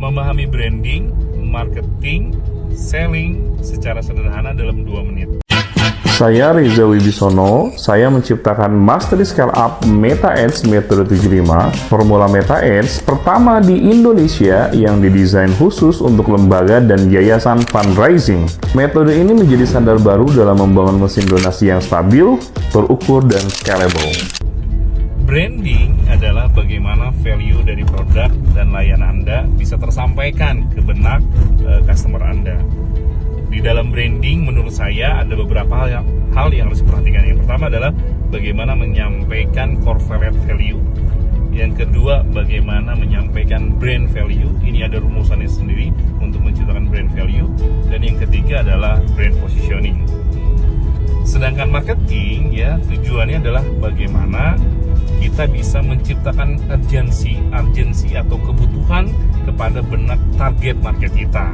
memahami branding, marketing, selling secara sederhana dalam 2 menit. Saya Reza Wibisono, saya menciptakan Mastery Scale Up Meta Ads metode 75, formula Meta Ads pertama di Indonesia yang didesain khusus untuk lembaga dan yayasan fundraising. Metode ini menjadi standar baru dalam membangun mesin donasi yang stabil, terukur, dan scalable. Branding adalah bagaimana value dari produk dan layanan Anda bisa tersampaikan ke benak customer Anda. Di dalam branding, menurut saya ada beberapa hal yang harus diperhatikan. Yang pertama adalah bagaimana menyampaikan corporate value. Yang kedua, bagaimana menyampaikan brand value. Ini ada rumusannya sendiri untuk menciptakan brand value. Dan yang ketiga adalah brand positioning. Sedangkan marketing, ya, tujuannya adalah bagaimana kita bisa menciptakan urgensi atau kebutuhan kepada benak target market kita.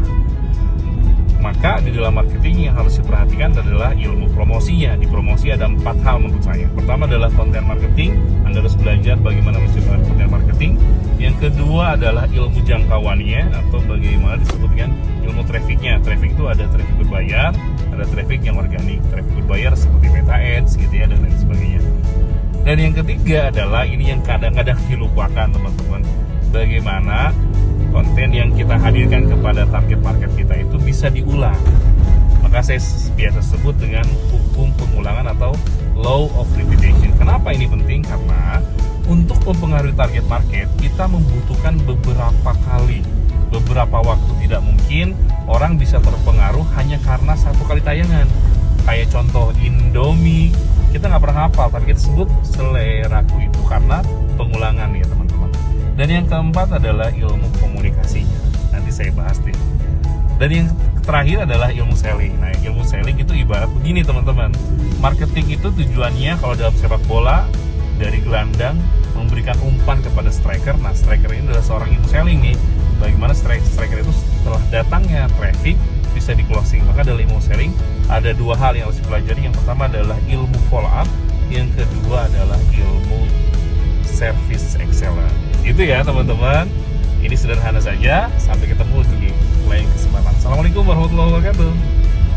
Maka di dalam marketing yang harus diperhatikan adalah ilmu promosinya. Di promosi ada 4 hal menurut saya. Pertama adalah konten marketing. Anda harus belajar bagaimana menciptakan konten marketing. Yang kedua adalah ilmu jangkauannya atau bagaimana disebut dengan ilmu trafficnya. Traffic itu ada traffic berbayar, ada traffic yang organik. Traffic berbayar seperti Meta Ads gitu ya, dan lain sebagainya. Dan yang ketiga adalah ini yang kadang-kadang dilupakan teman-teman. Bagaimana konten yang kita hadirkan kepada target market kita itu bisa diulang. Maka saya biasa sebut dengan hukum pengulangan atau law of repetition. Kenapa ini penting? Karena untuk mempengaruhi target market kita membutuhkan beberapa kali, beberapa waktu. Tidak mungkin orang bisa terpengaruh hanya karena 1 kali tayangan. Kayak contoh Indomie, kita nggak pernah hafal, tapi kita sebut seleraku itu karena pengulangan ya teman-teman. Dan yang keempat adalah ilmu komunikasinya. Nanti saya bahas deh. Dan yang terakhir adalah ilmu selling. Nah, ilmu selling itu ibarat begini teman-teman. Marketing itu tujuannya kalau dalam sepak bola dari gelandang memberikan umpan kepada striker. Nah, striker ini adalah seorang ilmu selling nih. Bagaimana striker itu setelah datangnya traffic bisa di closing. Maka dalam ilmu selling ada 2 hal yang harus dipelajari. Yang pertama adalah ilmu follow up. Yang kedua adalah ilmu service excellence. Itu ya teman-teman. Ini sederhana saja. Sampai ketemu di lain kesempatan. Assalamualaikum warahmatullahi wabarakatuh.